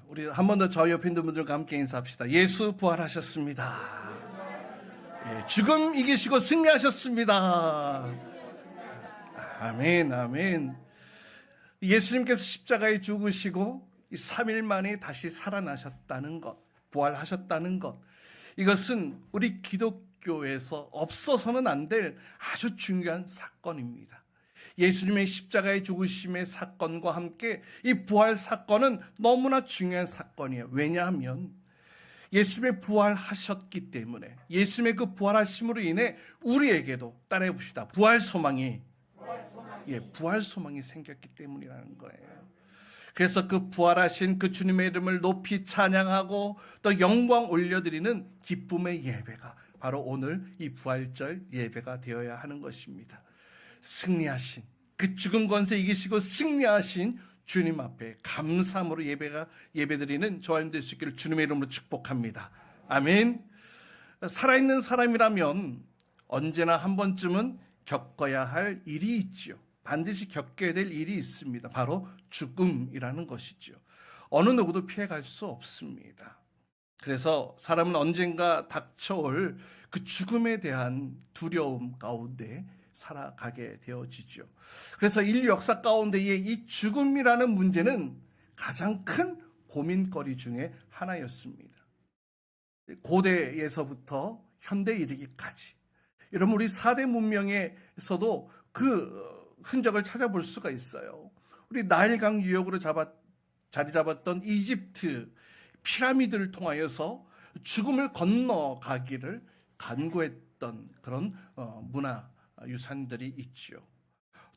우리 한 번 더 저 옆에 있는 분들과 함께 인사합시다. 예수 부활하셨습니다. 예, 죽음 이기시고 승리하셨습니다. 아멘, 아멘. 예수님께서 십자가에 죽으시고 3일 만에 다시 살아나셨다는 것, 부활하셨다는 것, 이것은 우리 기독교에서 없어서는 안 될 아주 중요한 사건입니다. 예수님의 십자가의 죽으심의 사건과 함께 이 부활 사건은 너무나 중요한 사건이에요. 왜냐하면 예수님의 부활하셨기 때문에, 예수님의 그 부활하심으로 인해 우리에게도, 따라해 봅시다, 부활 소망이 생겼기 때문이라는 거예요. 그래서 그 부활하신 그 주님의 이름을 높이 찬양하고 또 영광 올려드리는 기쁨의 예배가 바로 오늘 이 부활절 예배가 되어야 하는 것입니다. 승리하신, 그 죽음 권세 이기시고 승리하신 주님 앞에 감사함으로 예배드리는 저와 여러분 될 수 있기를 주님의 이름으로 축복합니다. 아멘. 살아있는 사람이라면 언제나 한 번쯤은 겪어야 할 일이 있죠. 반드시 겪어야 될 일이 있습니다. 바로 죽음이라는 것이죠. 어느 누구도 피해갈 수 없습니다. 그래서 사람은 언젠가 닥쳐올 그 죽음에 대한 두려움 가운데 살아가게 되어지죠. 그래서 인류 역사 가운데의 이 죽음이라는 문제는 가장 큰 고민거리 중에 하나였습니다. 고대에서부터 현대에 이르기까지. 여러분, 우리 4대 문명에서도 그 흔적을 찾아볼 수가 있어요. 우리 나일강 유역으로 자리 잡았던 이집트 피라미드를 통하여서 죽음을 건너가기를 간구했던 그런 문화 유산들이 있죠.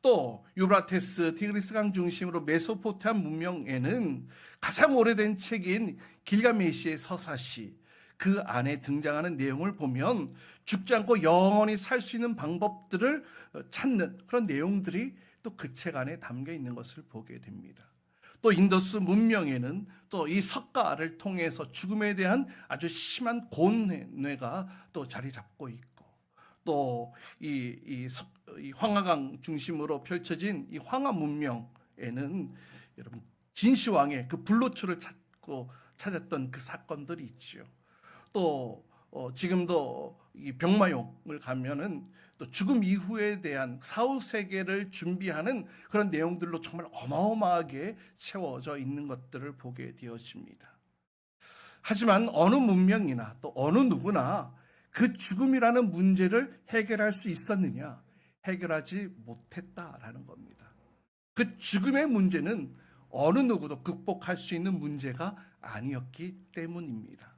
또 유브라테스, 티그리스강 중심으로 메소포타미아 문명에는 가장 오래된 책인 길가메시의 서사시, 그 안에 등장하는 내용을 보면 죽지 않고 영원히 살 수 있는 방법들을 찾는 그런 내용들이 또 그 책 안에 담겨 있는 것을 보게 됩니다. 또 인더스 문명에는 또 이 석가를 통해서 죽음에 대한 아주 심한 고뇌가 또 자리 잡고 있고, 또 이 황하강 중심으로 펼쳐진 이 황하 문명에는 여러분 진시황의 그 불로초를 찾았던 그 사건들이 있죠. 또 지금도 이 병마용을 가면은 또 죽음 이후에 대한 사후 세계를 준비하는 그런 내용들로 정말 어마어마하게 채워져 있는 것들을 보게 되었습니다. 하지만 어느 문명이나 또 어느 누구나 그 죽음이라는 문제를 해결할 수 있었느냐? 해결하지 못했다라는 겁니다. 그 죽음의 문제는 어느 누구도 극복할 수 있는 문제가 아니었기 때문입니다.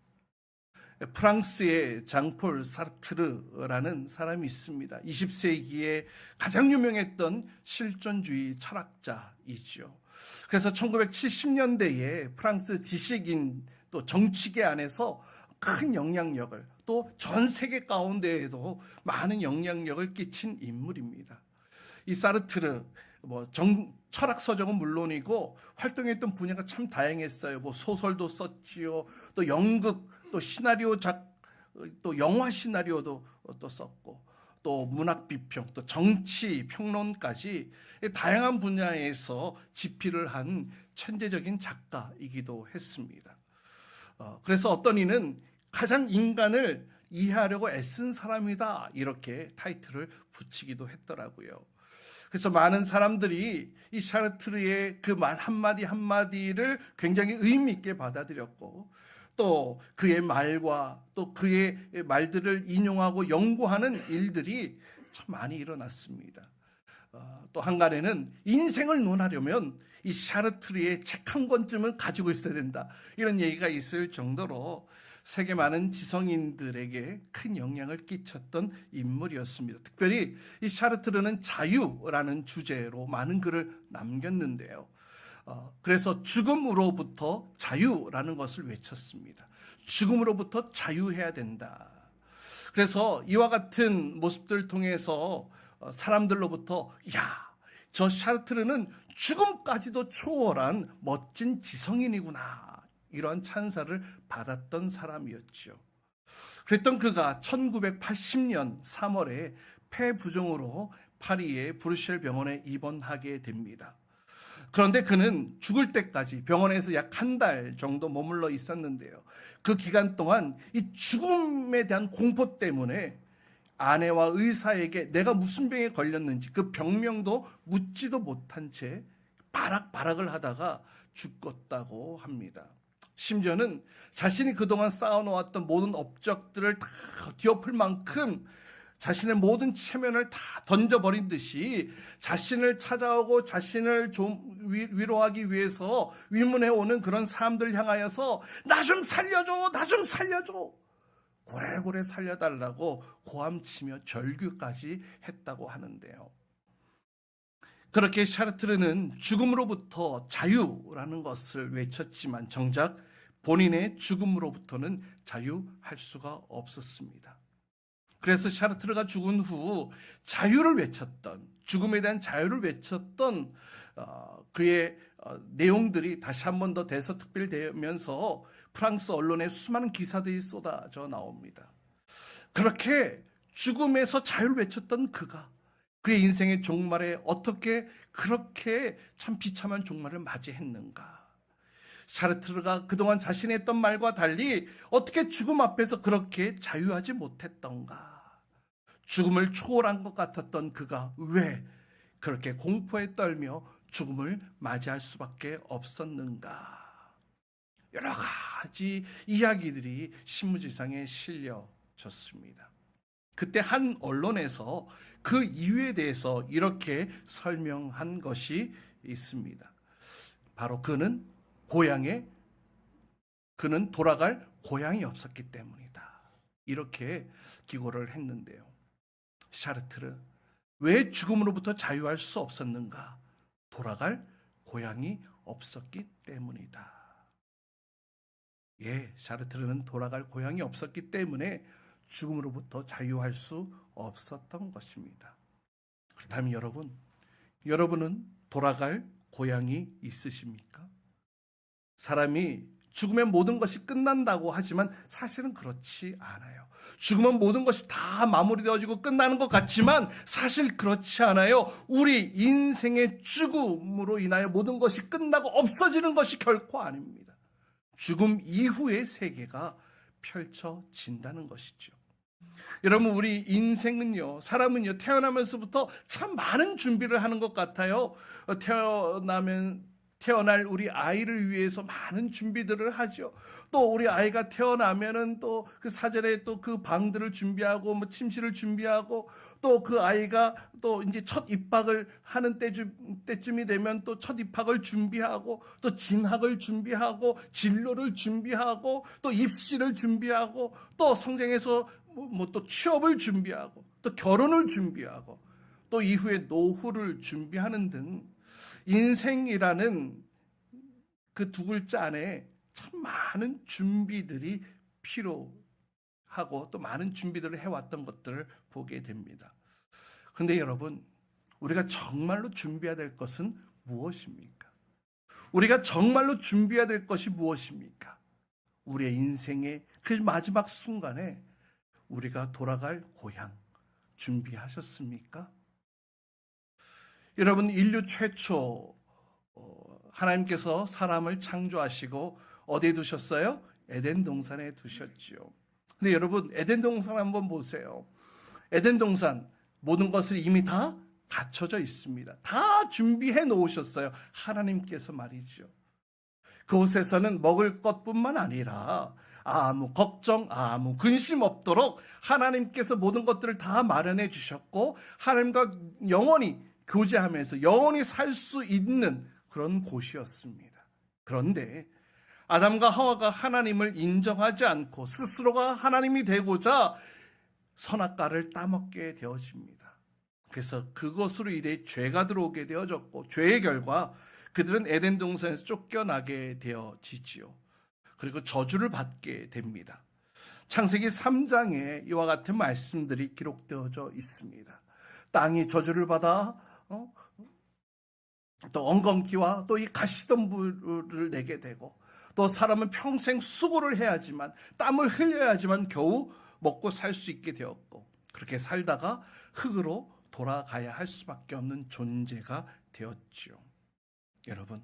프랑스의 장폴 사르트르라는 사람이 있습니다. 20세기에 가장 유명했던 실존주의 철학자이죠. 그래서 1970년대에 프랑스 지식인 또 정치계 안에서 큰 영향력을, 또 전 세계 가운데에도 많은 영향력을 끼친 인물입니다. 이 사르트르 철학 서적은 물론이고 활동했던 분야가 참 다양했어요. 소설도 썼지요. 또 연극, 또 시나리오 또 영화 시나리오도 또 썼고, 또 문학 비평, 또 정치 평론까지 다양한 분야에서 집필을 한 천재적인 작가이기도 했습니다. 그래서 어떤 이는 가장 인간을 이해하려고 애쓴 사람이다, 이렇게 타이틀을 붙이기도 했더라고요. 그래서 많은 사람들이 이 샤르트르의 그 말 한마디 한마디를 굉장히 의미 있게 받아들였고, 또 그의 말과 또 그의 말들을 인용하고 연구하는 일들이 참 많이 일어났습니다. 또 한간에는 인생을 논하려면 이 샤르트르의 책 한 권쯤은 가지고 있어야 된다, 이런 얘기가 있을 정도로 세계 많은 지성인들에게 큰 영향을 끼쳤던 인물이었습니다. 특별히 이 샤르트르는 자유라는 주제로 많은 글을 남겼는데요. 그래서 죽음으로부터 자유라는 것을 외쳤습니다. 죽음으로부터 자유해야 된다. 그래서 이와 같은 모습들을 통해서 사람들로부터 저 샤르트르는 죽음까지도 초월한 멋진 지성인이구나, 이러한 찬사를 받았던 사람이었죠. 그랬던 그가 1980년 3월에 폐부종으로 파리의 브루셀 병원에 입원하게 됩니다. 그런데 그는 죽을 때까지 병원에서 약 한 달 정도 머물러 있었는데요. 그 기간 동안 이 죽음에 대한 공포 때문에 아내와 의사에게 내가 무슨 병에 걸렸는지 그 병명도 묻지도 못한 채 바락바락을 하다가 죽었다고 합니다. 심지어는 자신이 그동안 쌓아놓았던 모든 업적들을 다 뒤엎을 만큼 자신의 모든 체면을 다 던져버린 듯이 자신을 찾아오고 자신을 좀 위로하기 위해서 위문해오는 그런 사람들 향하여서 나 좀 살려줘, 나 좀 살려줘, 고래고래 살려달라고 고함치며 절규까지 했다고 하는데요. 그렇게 샤르트르는 죽음으로부터 자유라는 것을 외쳤지만 정작 본인의 죽음으로부터는 자유할 수가 없었습니다. 그래서 샤르트르가 죽은 후 자유를 외쳤던, 죽음에 대한 자유를 외쳤던 그의 내용들이 다시 한 번 더 대서특필되면서 프랑스 언론에 수많은 기사들이 쏟아져 나옵니다. 그렇게 죽음에서 자유를 외쳤던 그가 그의 인생의 종말에 어떻게 그렇게 참 비참한 종말을 맞이했는가? 샤르트르가 그동안 자신이 했던 말과 달리 어떻게 죽음 앞에서 그렇게 자유하지 못했던가? 죽음을 초월한 것 같았던 그가 왜 그렇게 공포에 떨며 죽음을 맞이할 수밖에 없었는가? 여러 가지 이야기들이 신문지상에 실려졌습니다. 그때 한 언론에서 그 이유에 대해서 이렇게 설명한 것이 있습니다. 바로 그는 돌아갈 고향이 없었기 때문이다. 이렇게 기고를 했는데요. 샤르트르, 왜 죽음으로부터 자유할 수 없었는가? 돌아갈 고향이 없었기 때문이다. 예, 샤르트르는 돌아갈 고향이 없었기 때문에 죽음으로부터 자유할 수 없었던 것입니다. 그렇다면 여러분은 돌아갈 고향이 있으십니까? 사람이 죽으면 모든 것이 끝난다고 하지만 사실은 그렇지 않아요. 죽으면 모든 것이 다 마무리되어지고 끝나는 것 같지만 사실 그렇지 않아요. 우리 인생의 죽음으로 인하여 모든 것이 끝나고 없어지는 것이 결코 아닙니다. 죽음 이후의 세계가 펼쳐진다는 것이죠. 여러분, 우리 인생은요, 사람은요, 태어나면서부터 참 많은 준비를 하는 것 같아요. 태어날 우리 아이를 위해서 많은 준비들을 하죠. 또 우리 아이가 태어나면은 또 그 사전에 또 그 방들을 준비하고 뭐 침실을 준비하고 또 그 아이가 또 이제 첫 입학을 하는 때쯤이 되면 또 첫 입학을 준비하고 또 진학을 준비하고 진로를 준비하고 또 입시를 준비하고 또 성장해서 뭐 또 취업을 준비하고 또 결혼을 준비하고 또 이후에 노후를 준비하는 등 인생이라는 그 두 글자 안에 참 많은 준비들이 필요하고 또 많은 준비들을 해왔던 것들을 보게 됩니다. 그런데 여러분, 우리가 정말로 준비해야 될 것은 무엇입니까? 우리가 정말로 준비해야 될 것이 무엇입니까? 우리의 인생의 그 마지막 순간에 우리가 돌아갈 고향 준비하셨습니까? 여러분, 인류 최초 하나님께서 사람을 창조하시고 어디에 두셨어요? 에덴 동산에 두셨지요. 근데 여러분, 에덴 동산 한번 보세요. 에덴 동산 모든 것을 이미 다 갖춰져 있습니다. 다 준비해 놓으셨어요. 하나님께서 말이죠. 그곳에서는 먹을 것뿐만 아니라 아무 걱정, 아무 근심 없도록 하나님께서 모든 것들을 다 마련해 주셨고 하나님과 영원히 교제하면서 영원히 살 수 있는 그런 곳이었습니다. 그런데 아담과 하와가 하나님을 인정하지 않고 스스로가 하나님이 되고자 선악과를 따먹게 되어집니다. 그래서 그것으로 인해 죄가 들어오게 되어졌고 죄의 결과 그들은 에덴 동산에서 쫓겨나게 되어지지요. 그리고 저주를 받게 됩니다. 창세기 3장에 이와 같은 말씀들이 기록되어져 있습니다. 땅이 저주를 받아 또 엉겅퀴와 또 이 가시덤불을 내게 되고 또 사람은 평생 수고를 해야지만 땀을 흘려야지만 겨우 먹고 살 수 있게 되었고 그렇게 살다가 흙으로 돌아가야 할 수밖에 없는 존재가 되었지요. 여러분,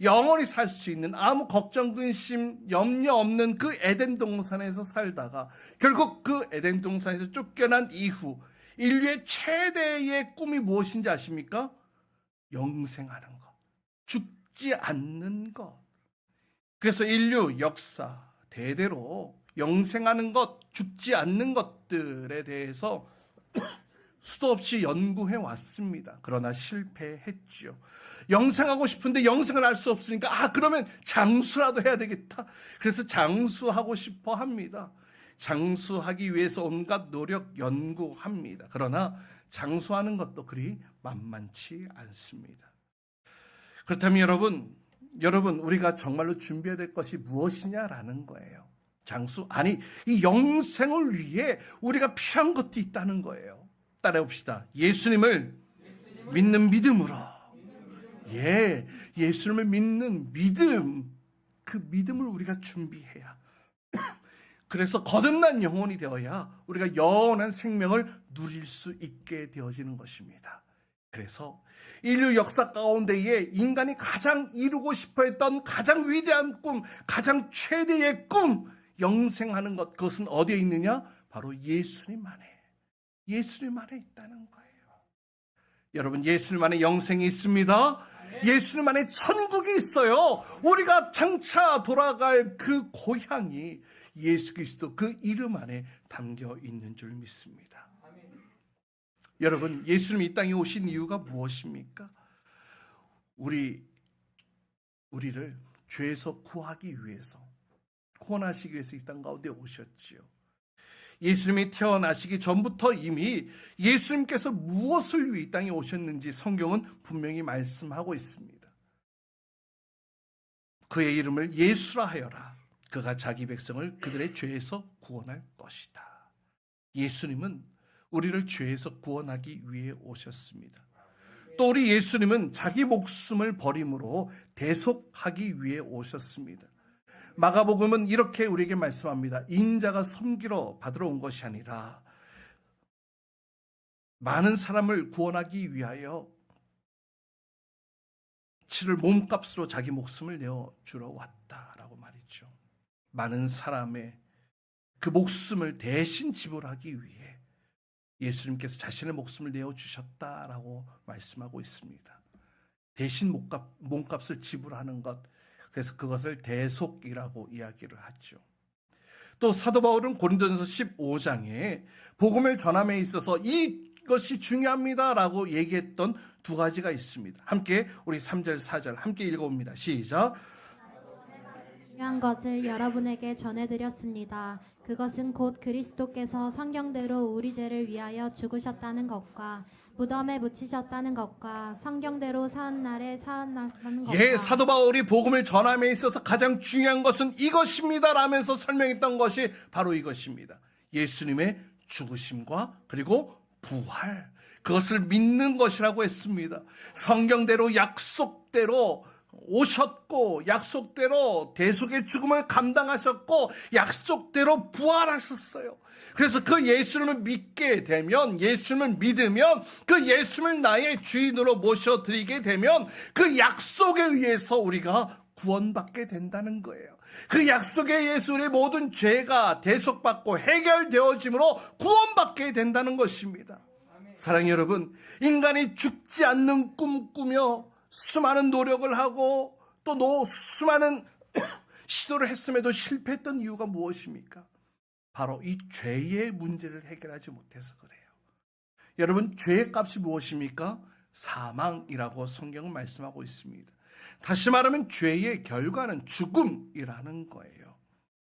영원히 살 수 있는 아무 걱정, 근심, 염려 없는 그 에덴 동산에서 살다가 결국 그 에덴 동산에서 쫓겨난 이후 인류의 최대의 꿈이 무엇인지 아십니까? 영생하는 것, 죽지 않는 것. 그래서 인류 역사 대대로 영생하는 것, 죽지 않는 것들에 대해서 수도 없이 연구해 왔습니다. 그러나 실패했죠. 영생하고 싶은데 영생을 할 수 없으니까 그러면 장수라도 해야 되겠다. 그래서 장수하고 싶어 합니다. 장수하기 위해서 온갖 노력 연구합니다. 그러나 장수하는 것도 그리 만만치 않습니다. 그렇다면 여러분 우리가 정말로 준비해야 될 것이 무엇이냐라는 거예요. 이 영생을 위해 우리가 필요한 것도 있다는 거예요. 따라해봅시다. 예수님을 믿는 믿음으로. 예수님을 믿는 믿음. 그 믿음을 우리가 준비해야. 그래서 거듭난 영혼이 되어야 우리가 영원한 생명을 누릴 수 있게 되어지는 것입니다. 그래서 인류 역사 가운데에 인간이 가장 이루고 싶어 했던 가장 위대한 꿈, 가장 최대의 꿈, 영생하는 것, 그것은 어디에 있느냐? 바로 예수님 안에 있다는 거예요. 여러분, 예수님 안에 영생이 있습니다. 예수님 안에 천국이 있어요. 우리가 장차 돌아갈 그 고향이 예수 그리스도 그 이름 안에 담겨 있는 줄 믿습니다. 여러분, 예수님이 이 땅에 오신 이유가 무엇입니까? 우리를 죄에서 구하기 위해서, 구원하시기 위해서 이 땅 가운데 오셨지요. 예수님이 태어나시기 전부터 이미 예수님께서 무엇을 위해 이 땅에 오셨는지 성경은 분명히 말씀하고 있습니다. 그의 이름을 예수라 하여라. 그가 자기 백성을 그들의 죄에서 구원할 것이다. 예수님은 우리를 죄에서 구원하기 위해 오셨습니다. 또 우리 예수님은 자기 목숨을 버림으로 대속하기 위해 오셨습니다. 마가복음은 이렇게 우리에게 말씀합니다. 인자가 섬기러 받으러 온 것이 아니라 많은 사람을 구원하기 위하여 치를 몸값으로 자기 목숨을 내어주러 왔다라고 말이죠. 많은 사람의 그 목숨을 대신 지불하기 위해 예수님께서 자신의 목숨을 내어주셨다라고 말씀하고 있습니다. 대신 몸값을 지불하는 것, 그래서 그것을 대속이라고 이야기를 하죠. 또 사도 바울은 고린도전서 15장에 복음을 전함에 있어서 이것이 중요합니다라고 얘기했던 두 가지가 있습니다. 함께 우리 3절 4절 함께 읽어봅니다. 시작. 중요한 것을 여러분에게 전해드렸습니다. 그것은 곧 그리스도께서 성경대로 우리 죄를 위하여 죽으셨다는 것과 무덤에 묻히셨다는 것과 성경대로 사흘날에 사흘나는 것과 사도 바울이 복음을 전함에 있어서 가장 중요한 것은 이것입니다 라면서 설명했던 것이 바로 이것입니다. 예수님의 죽으심과 그리고 부활, 그것을 믿는 것이라고 했습니다. 성경대로 약속대로 오셨고 약속대로 대속의 죽음을 감당하셨고 약속대로 부활하셨어요. 그래서 그 예수님을 믿게 되면, 예수님을 믿으면, 그 예수님을 나의 주인으로 모셔드리게 되면 그 약속에 의해서 우리가 구원받게 된다는 거예요. 그 약속의 예수의 모든 죄가 대속받고 해결되어짐으로 구원받게 된다는 것입니다. 사랑하는 여러분, 인간이 죽지 않는 꿈 꾸며 수많은 노력을 하고 또 수많은 시도를 했음에도 실패했던 이유가 무엇입니까? 바로 이 죄의 문제를 해결하지 못해서 그래요. 여러분, 죄의 값이 무엇입니까? 사망이라고 성경은 말씀하고 있습니다. 다시 말하면 죄의 결과는 죽음이라는 거예요.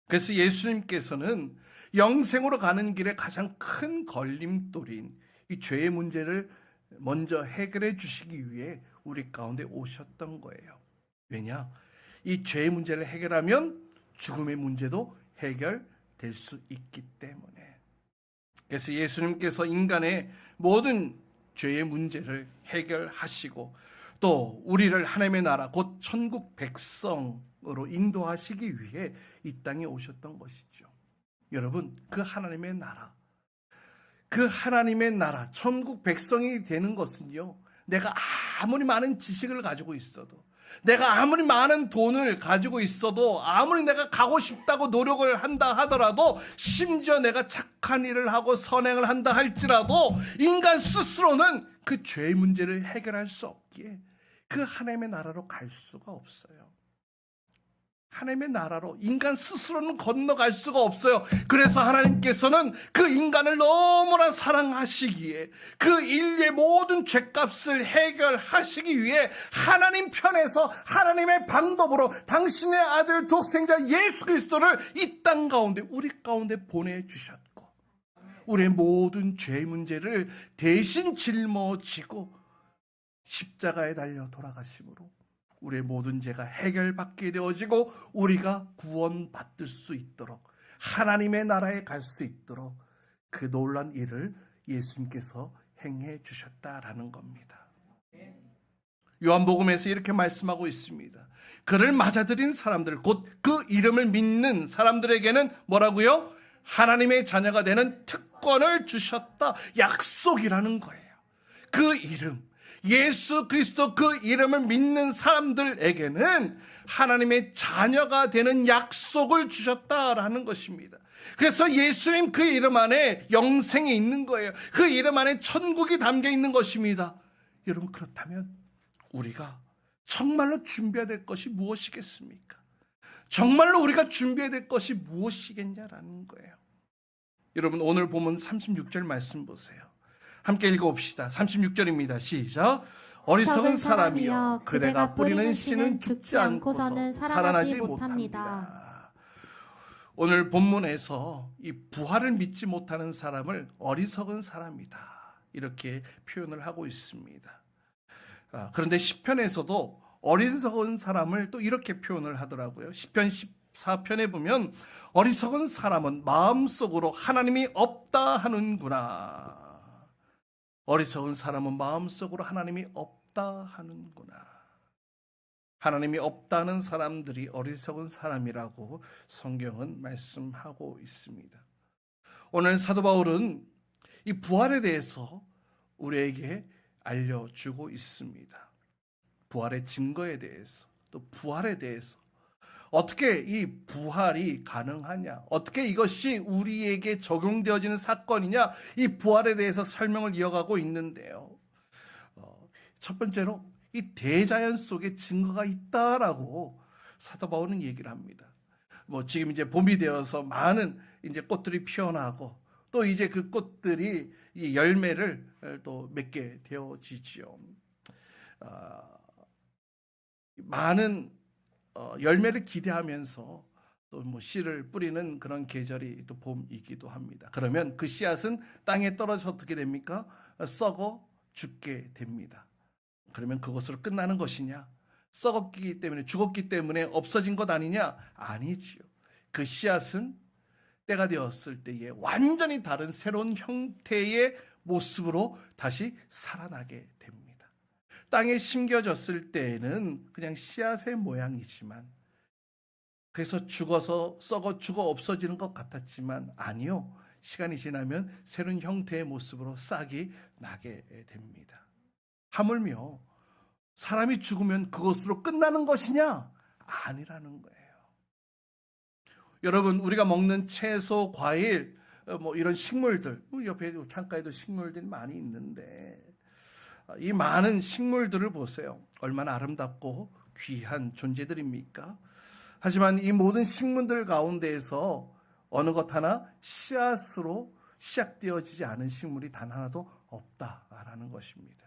그래서 예수님께서는 영생으로 가는 길에 가장 큰 걸림돌인 이 죄의 문제를 먼저 해결해 주시기 위해 우리 가운데 오셨던 거예요. 왜냐? 이 죄의 문제를 해결하면 죽음의 문제도 해결될 수 있기 때문에. 그래서 예수님께서 인간의 모든 죄의 문제를 해결하시고 또 우리를 하나님의 나라 곧 천국 백성으로 인도하시기 위해 이 땅에 오셨던 것이죠. 여러분, 그 하나님의 나라 천국 백성이 되는 것은요, 내가 아무리 많은 지식을 가지고 있어도, 내가 아무리 많은 돈을 가지고 있어도, 아무리 내가 가고 싶다고 노력을 한다 하더라도, 심지어 내가 착한 일을 하고 선행을 한다 할지라도 인간 스스로는 그 죄의 문제를 해결할 수 없기에 그 하나님의 나라로 갈 수가 없어요. 하나님의 나라로 인간 스스로는 건너갈 수가 없어요. 그래서 하나님께서는 그 인간을 너무나 사랑하시기에 그 인류의 모든 죄값을 해결하시기 위해 하나님 편에서 하나님의 방법으로 당신의 아들 독생자 예수 그리스도를 이 땅 가운데, 우리 가운데 보내주셨고, 우리의 모든 죄 문제를 대신 짊어지고 십자가에 달려 돌아가심으로 우리의 모든 죄가 해결받게 되어지고 우리가 구원받을 수 있도록, 하나님의 나라에 갈 수 있도록 그 놀라운 일을 예수님께서 행해 주셨다라는 겁니다. 요한복음에서 이렇게 말씀하고 있습니다. 그를 맞아들인 사람들, 곧 그 이름을 믿는 사람들에게는 뭐라고요? 하나님의 자녀가 되는 특권을 주셨다. 약속이라는 거예요. 그 이름, 예수 그리스도 그 이름을 믿는 사람들에게는 하나님의 자녀가 되는 약속을 주셨다라는 것입니다. 그래서 예수님 그 이름 안에 영생이 있는 거예요. 그 이름 안에 천국이 담겨 있는 것입니다. 여러분, 그렇다면 우리가 정말로 준비해야 될 것이 무엇이겠습니까? 정말로 우리가 준비해야 될 것이 무엇이겠냐라는 거예요. 여러분, 오늘 보면 36절 말씀 보세요. 함께 읽어봅시다. 36절입니다. 시작. 어리석은 사람이여, 그대가 뿌리는 씨는 죽지 않고서는 살아나지 못합니다. 오늘 본문에서 이 부활을 믿지 못하는 사람을 어리석은 사람이다, 이렇게 표현을 하고 있습니다. 그런데 시편에서도 어리석은 사람을 또 이렇게 표현을 하더라고요. 시편 14편에 보면 어리석은 사람은 마음속으로 하나님이 없다 하는구나. 어리석은 사람은 마음속으로 하나님이 없다 하는구나. 하나님이 없다는 사람들이 어리석은 사람이라고 성경은 말씀하고 있습니다. 오늘 사도 바울은 이 부활에 대해서 우리에게 알려주고 있습니다. 부활의 증거에 대해서, 또 부활에 대해서, 어떻게 이 부활이 가능하냐, 어떻게 이것이 우리에게 적용되어지는 사건이냐, 이 부활에 대해서 설명을 이어가고 있는데요. 첫 번째로 이 대자연 속에 증거가 있다라고 사도 바울은 얘기를 합니다. 지금 이제 봄이 되어서 많은 이제 꽃들이 피어나고, 또 이제 그 꽃들이 이 열매를 또 맺게 되어지지요. 많은 열매를 기대하면서 또 씨를 뿌리는 그런 계절이 또 봄이기도 합니다. 그러면 그 씨앗은 땅에 떨어져서 어떻게 됩니까? 썩어 죽게 됩니다. 그러면 그것으로 끝나는 것이냐? 썩었기 때문에, 죽었기 때문에 없어진 것 아니냐? 아니지요. 그 씨앗은 때가 되었을 때에 완전히 다른 새로운 형태의 모습으로 다시 살아나게 됩니다. 땅에 심겨졌을 때에는 그냥 씨앗의 모양이지만, 그래서 죽어서 썩어 죽어 없어지는 것 같았지만 아니요, 시간이 지나면 새로운 형태의 모습으로 싹이 나게 됩니다. 하물며 사람이 죽으면 그것으로 끝나는 것이냐? 아니라는 거예요. 여러분, 우리가 먹는 채소, 과일, 이런 식물들, 옆에 창가에도 식물들이 많이 있는데, 이 많은 식물들을 보세요. 얼마나 아름답고 귀한 존재들입니까? 하지만 이 모든 식물들 가운데에서 어느 것 하나 씨앗으로 시작되어지지 않은 식물이 단 하나도 없다라는 것입니다.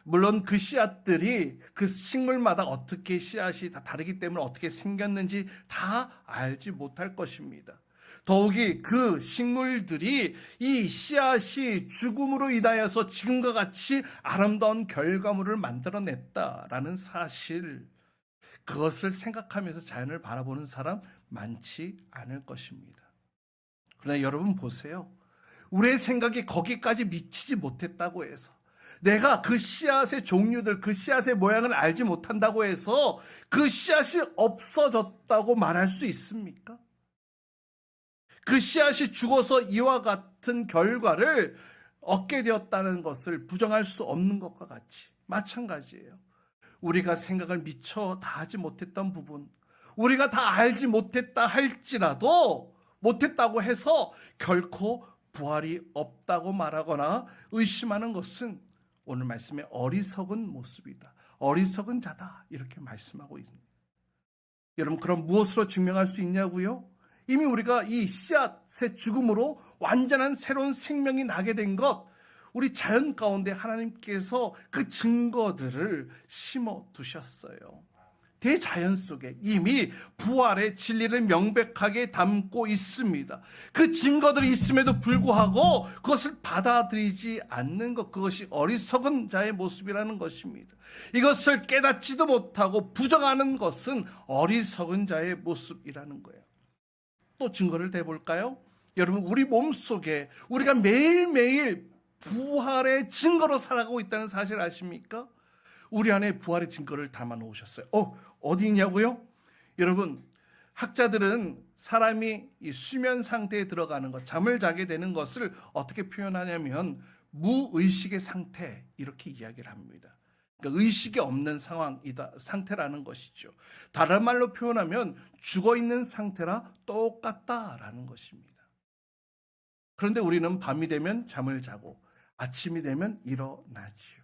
물론 그 씨앗들이 그 식물마다 어떻게 씨앗이 다 다르기 때문에 어떻게 생겼는지 다 알지 못할 것입니다. 더욱이 그 식물들이 이 씨앗이 죽음으로 인하여서 지금과 같이 아름다운 결과물을 만들어냈다라는 사실, 그것을 생각하면서 자연을 바라보는 사람 많지 않을 것입니다. 그러나 여러분 보세요. 우리의 생각이 거기까지 미치지 못했다고 해서, 내가 그 씨앗의 종류들, 그 씨앗의 모양을 알지 못한다고 해서 그 씨앗이 없어졌다고 말할 수 있습니까? 그 씨앗이 죽어서 이와 같은 결과를 얻게 되었다는 것을 부정할 수 없는 것과 같이 마찬가지예요. 우리가 생각을 미처 다 하지 못했던 부분, 우리가 다 알지 못했다 할지라도 못했다고 해서 결코 부활이 없다고 말하거나 의심하는 것은 오늘 말씀에 어리석은 모습이다. 어리석은 자다. 이렇게 말씀하고 있습니다. 여러분, 그럼 무엇으로 증명할 수 있냐고요? 이미 우리가 이 씨앗의 죽음으로 완전한 새로운 생명이 나게 된 것, 우리 자연 가운데 하나님께서 그 증거들을 심어 두셨어요. 대자연 속에 이미 부활의 진리를 명백하게 담고 있습니다. 그 증거들이 있음에도 불구하고 그것을 받아들이지 않는 것, 그것이 어리석은 자의 모습이라는 것입니다. 이것을 깨닫지도 못하고 부정하는 것은 어리석은 자의 모습이라는 거예요. 또 증거를 대볼까요? 여러분, 우리 몸속에 우리가 매일매일 부활의 증거로 살아가고 있다는 사실 아십니까? 우리 안에 부활의 증거를 담아 놓으셨어요. 어디 있냐고요? 여러분, 학자들은 사람이 이 수면 상태에 들어가는 것, 잠을 자게 되는 것을 어떻게 표현하냐면 무의식의 상태, 이렇게 이야기를 합니다. 그러니까 의식이 없는 상태라는 것이죠. 다른 말로 표현하면 죽어있는 상태라 똑같다라는 것입니다. 그런데 우리는 밤이 되면 잠을 자고 아침이 되면 일어나지요.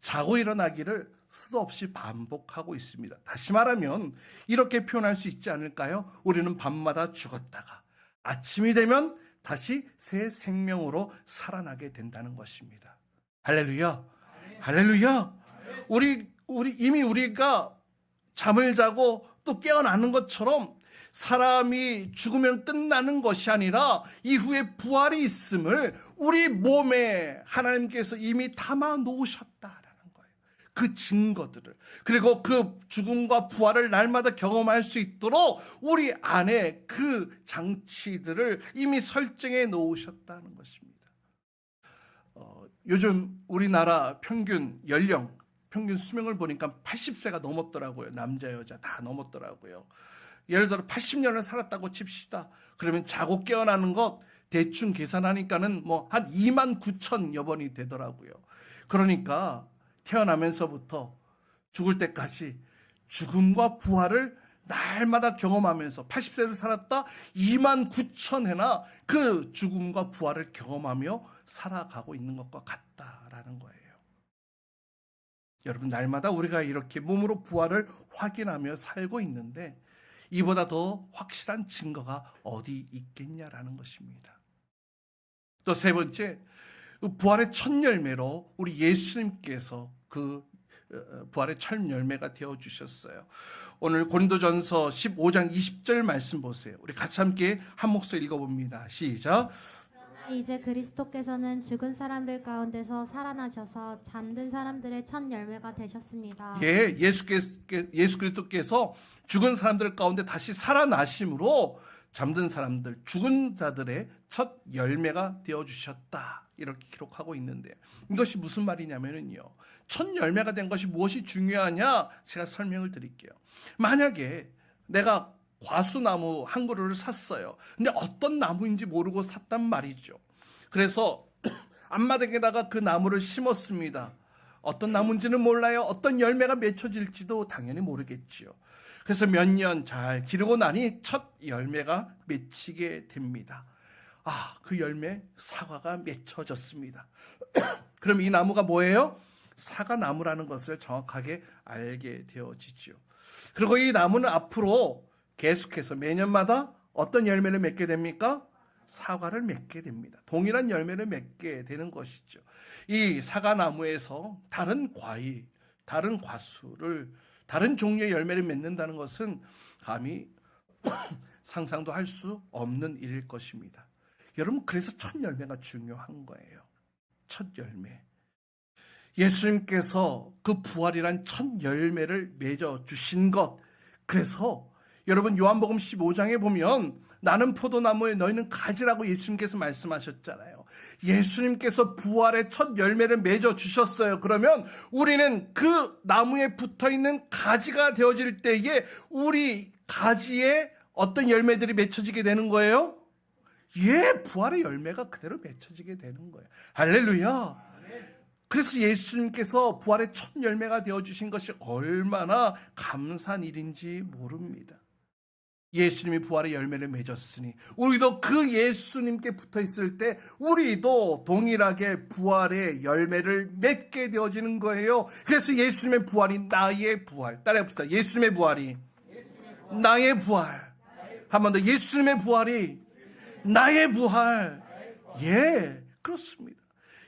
자고 일어나기를 수도 없이 반복하고 있습니다. 다시 말하면 이렇게 표현할 수 있지 않을까요? 우리는 밤마다 죽었다가 아침이 되면 다시 새 생명으로 살아나게 된다는 것입니다. 할렐루야. 할렐루야. 이미 우리가 잠을 자고 또 깨어나는 것처럼 사람이 죽으면 끝나는 것이 아니라 이후에 부활이 있음을 우리 몸에 하나님께서 이미 담아 놓으셨다라는 거예요. 그 증거들을. 그리고 그 죽음과 부활을 날마다 경험할 수 있도록 우리 안에 그 장치들을 이미 설정해 놓으셨다는 것입니다. 요즘 우리나라 평균 연령, 평균 수명을 보니까 80세가 넘었더라고요. 남자, 여자 다 넘었더라고요. 예를 들어 80년을 살았다고 칩시다. 그러면 자고 깨어나는 것 대충 계산하니까는 한 29,000여 번이 되더라고요. 그러니까 태어나면서부터 죽을 때까지 죽음과 부활을 날마다 경험하면서 80세를 살았다 29,000회나 그 죽음과 부활을 경험하며 살아가고 있는 것과 같다라는 거예요. 여러분, 날마다 우리가 이렇게 몸으로 부활을 확인하며 살고 있는데 이보다 더 확실한 증거가 어디 있겠냐라는 것입니다. 또 세 번째, 부활의 첫 열매로 우리 예수님께서 그 부활의 첫 열매가 되어주셨어요. 오늘 고린도전서 15장 20절 말씀 보세요. 우리 같이 함께 한 목소리 읽어봅니다. 시작. 이제 그리스도께서는 죽은 사람들 가운데서 살아나셔서 잠든 사람들의 첫 열매가 되셨습니다. 예, 예수 그리스도께서 죽은 사람들 가운데 다시 살아나심으로 잠든 사람들, 죽은 자들의 첫 열매가 되어주셨다. 이렇게 기록하고 있는데 이것이 무슨 말이냐면요. 첫 열매가 된 것이 무엇이 중요하냐? 제가 설명을 드릴게요. 만약에 내가 과수나무 한 그루를 샀어요. 근데 어떤 나무인지 모르고 샀단 말이죠. 그래서 앞마당에다가 그 나무를 심었습니다. 어떤 나무인지는 몰라요. 어떤 열매가 맺혀질지도 당연히 모르겠지요. 그래서 몇 년 잘 기르고 나니 첫 열매가 맺히게 됩니다. 그 열매 사과가 맺혀졌습니다. 그럼 이 나무가 뭐예요? 사과나무라는 것을 정확하게 알게 되어지죠. 그리고 이 나무는 앞으로 계속해서 매년마다 어떤 열매를 맺게 됩니까? 사과를 맺게 됩니다. 동일한 열매를 맺게 되는 것이죠. 이 사과나무에서 다른 과일, 다른 과수를, 다른 종류의 열매를 맺는다는 것은 감히 상상도 할 수 없는 일일 것입니다. 여러분, 그래서 첫 열매가 중요한 거예요. 첫 열매. 예수님께서 그 부활이란 첫 열매를 맺어주신 것. 그래서 여러분, 요한복음 15장에 보면 나는 포도나무에 너희는 가지라고 예수님께서 말씀하셨잖아요. 예수님께서 부활의 첫 열매를 맺어주셨어요. 그러면 우리는 그 나무에 붙어있는 가지가 되어질 때에 우리 가지에 어떤 열매들이 맺혀지게 되는 거예요? 부활의 열매가 그대로 맺혀지게 되는 거예요. 할렐루야. 그래서 예수님께서 부활의 첫 열매가 되어주신 것이 얼마나 감사한 일인지 모릅니다. 예수님이 부활의 열매를 맺었으니 우리도 그 예수님께 붙어 있을 때 우리도 동일하게 부활의 열매를 맺게 되어지는 거예요. 그래서 예수님의 부활이 나의 부활. 따라해봅시다. 예수님의 부활이 나의 부활. 한 번 더. 예수님의 부활이 나의 부활. 예, 그렇습니다.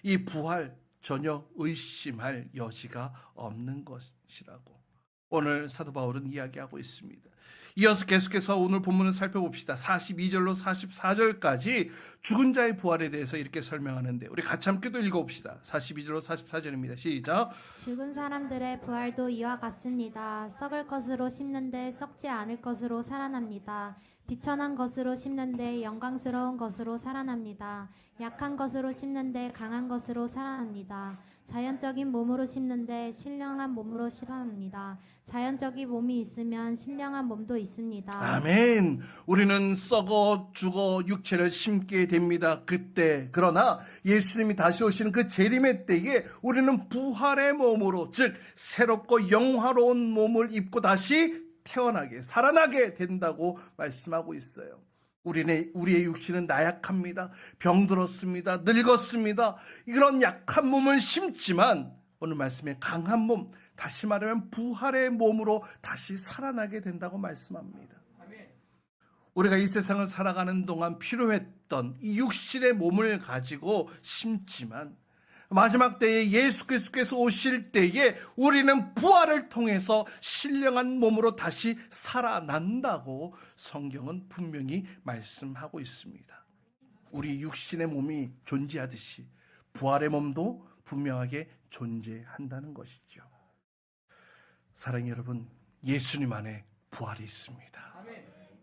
이 부활 전혀 의심할 여지가 없는 것이라고 오늘 사도 바울은 이야기하고 있습니다. 이어서 계속해서 오늘 본문을 살펴봅시다. 42절로 44절까지 죽은 자의 부활에 대해서 이렇게 설명하는데 우리 같이 함께 또 읽어봅시다. 42절로 44절입니다. 시작. 죽은 사람들의 부활도 이와 같습니다. 썩을 것으로 심는데 썩지 않을 것으로 살아납니다. 비천한 것으로 심는데 영광스러운 것으로 살아납니다. 약한 것으로 심는데 강한 것으로 살아납니다. 자연적인 몸으로 심는데 신령한 몸으로 살아납니다. 자연적인 몸이 있으면 신령한 몸도 있습니다. 아멘. 우리는 썩어 죽어 육체를 심게 됩니다. 그때. 그러나 예수님이 다시 오시는 그 재림의 때에 우리는 부활의 몸으로, 즉 새롭고 영화로운 몸을 입고 다시 태어나게, 살아나게 된다고 말씀하고 있어요. 우리의 육신은 나약합니다. 병들었습니다. 늙었습니다. 이런 약한 몸을 심지만 오늘 말씀에 강한 몸, 다시 말하면 부활의 몸으로 다시 살아나게 된다고 말씀합니다. 우리가 이 세상을 살아가는 동안 필요했던 이 육신의 몸을 가지고 심지만 마지막 때에 예수 그리스도께서 오실 때에 우리는 부활을 통해서 신령한 몸으로 다시 살아난다고 성경은 분명히 말씀하고 있습니다. 우리 육신의 몸이 존재하듯이 부활의 몸도 분명하게 존재한다는 것이죠. 사랑하는 여러분, 예수님 안에 부활이 있습니다.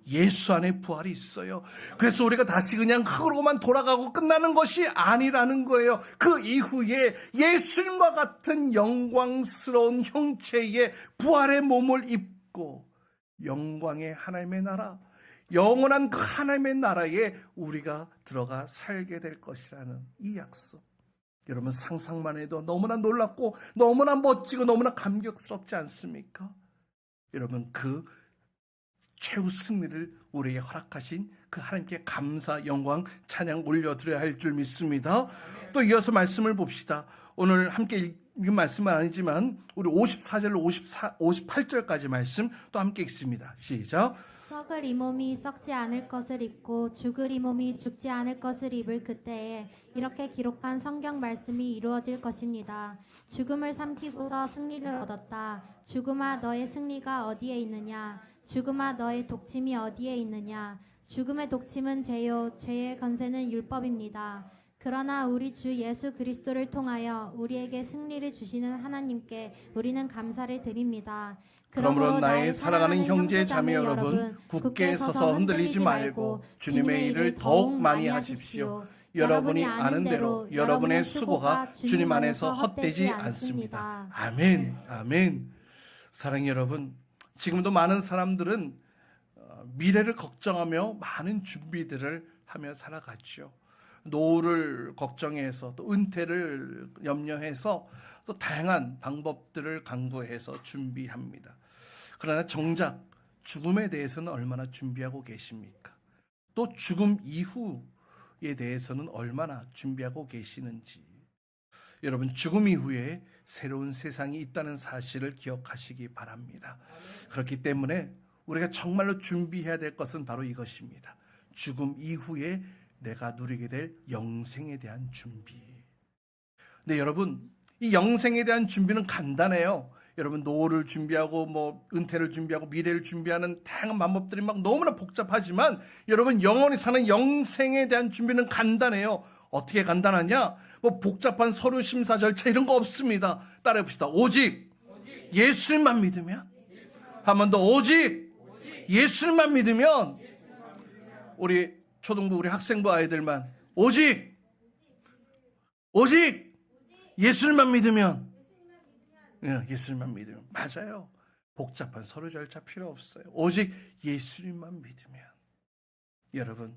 예수 안에 부활이 있어요. 그래서 우리가 다시 그냥 흙으로만 돌아가고 끝나는 것이 아니라는 거예요. 그 이후에 예수님과 같은 영광스러운 형체의 부활의 몸을 입고 영광의 하나님의 나라, 영원한 그 하나님의 나라에 우리가 들어가 살게 될 것이라는 이 약속. 여러분 상상만 해도 너무나 놀랍고 너무나 멋지고 너무나 감격스럽지 않습니까? 여러분 그 최후 승리를 우리에게 허락하신 그 하나님께 감사, 영광, 찬양 올려드려야 할 줄 믿습니다. 또 이어서 말씀을 봅시다. 오늘 함께 읽은 말씀은 아니지만 우리 54절로 58절까지 말씀 또 함께 읽습니다. 시작. 썩을 이 몸이 썩지 않을 것을 입고 죽을 이 몸이 죽지 않을 것을 입을 그때에 이렇게 기록한 성경 말씀이 이루어질 것입니다. 죽음을 삼키고서 승리를 얻었다. 죽음아 너의 승리가 어디에 있느냐? 죽음아 너의 독침이 어디에 있느냐? 죽음의 독침은 죄요 죄의 건세는 율법입니다. 그러나 우리 주 예수 그리스도를 통하여 우리에게 승리를 주시는 하나님께 우리는 감사를 드립니다. 그러므로 나의 사랑하는 형제 자매 여러분, 굳게 서서 흔들리지 말고 주님의 일을 더욱 많이 하십시오. 여러분이 아는 대로 여러분의 수고가 주님 안에서 헛되지 않습니다. 아멘, 아멘. 사랑하는 여러분, 지금도 많은 사람들은 미래를 걱정하며 많은 준비들을 하며 살아갔죠. 노후를 걱정해서 또 은퇴를 염려해서 또 다양한 방법들을 강구해서 준비합니다. 그러나 정작 죽음에 대해서는 얼마나 준비하고 계십니까? 또 죽음 이후에 대해서는 얼마나 준비하고 계시는지. 여러분 죽음 이후에 새로운 세상이 있다는 사실을 기억하시기 바랍니다. 그렇기 때문에 우리가 정말로 준비해야 될 것은 바로 이것입니다. 죽음 이후에 내가 누리게 될 영생에 대한 준비. 근데 여러분 이 영생에 대한 준비는 간단해요. 여러분 노후를 준비하고 은퇴를 준비하고 미래를 준비하는 다양한 방법들이 막 너무나 복잡하지만 여러분 영원히 사는 영생에 대한 준비는 간단해요. 어떻게 간단하냐? 복잡한 서류 심사 절차 이런 거 없습니다. 따라해 봅시다. 오직 예수님만 믿으면, 한 번 더 오직 예수님만 믿으면, 우리 초등부 우리 학생부 아이들만 오직 예수님만 믿으면, 예수님만 믿으면 맞아요. 복잡한 서류 절차 필요 없어요. 오직 예수님만 믿으면. 여러분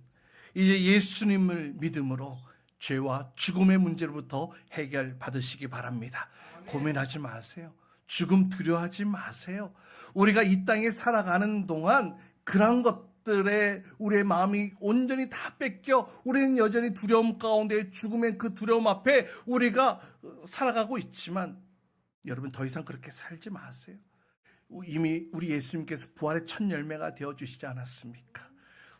이제 예수님을 믿음으로 죄와 죽음의 문제로부터 해결받으시기 바랍니다. 고민하지 마세요. 죽음 두려워하지 마세요. 우리가 이 땅에 살아가는 동안 그런 것들에 우리의 마음이 온전히 다 뺏겨 우리는 여전히 두려움 가운데 죽음의 그 두려움 앞에 우리가 살아가고 있지만 여러분 더 이상 그렇게 살지 마세요. 이미 우리 예수님께서 부활의 첫 열매가 되어주시지 않았습니까?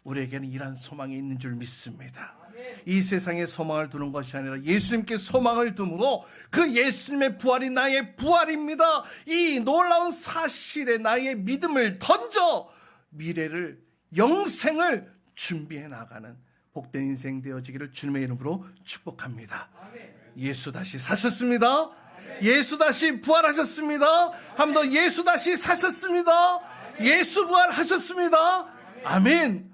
우리에게는 이러한 소망이 있는 줄 믿습니다. 이 세상에 소망을 두는 것이 아니라 예수님께 소망을 둠으로 그 예수님의 부활이 나의 부활입니다. 이 놀라운 사실에 나의 믿음을 던져 미래를 영생을 준비해 나가는 복된 인생 되어지기를 주님의 이름으로 축복합니다. 예수 다시 사셨습니다. 예수 다시 부활하셨습니다. 한 번 더 예수 다시 사셨습니다. 예수 부활하셨습니다. 아멘.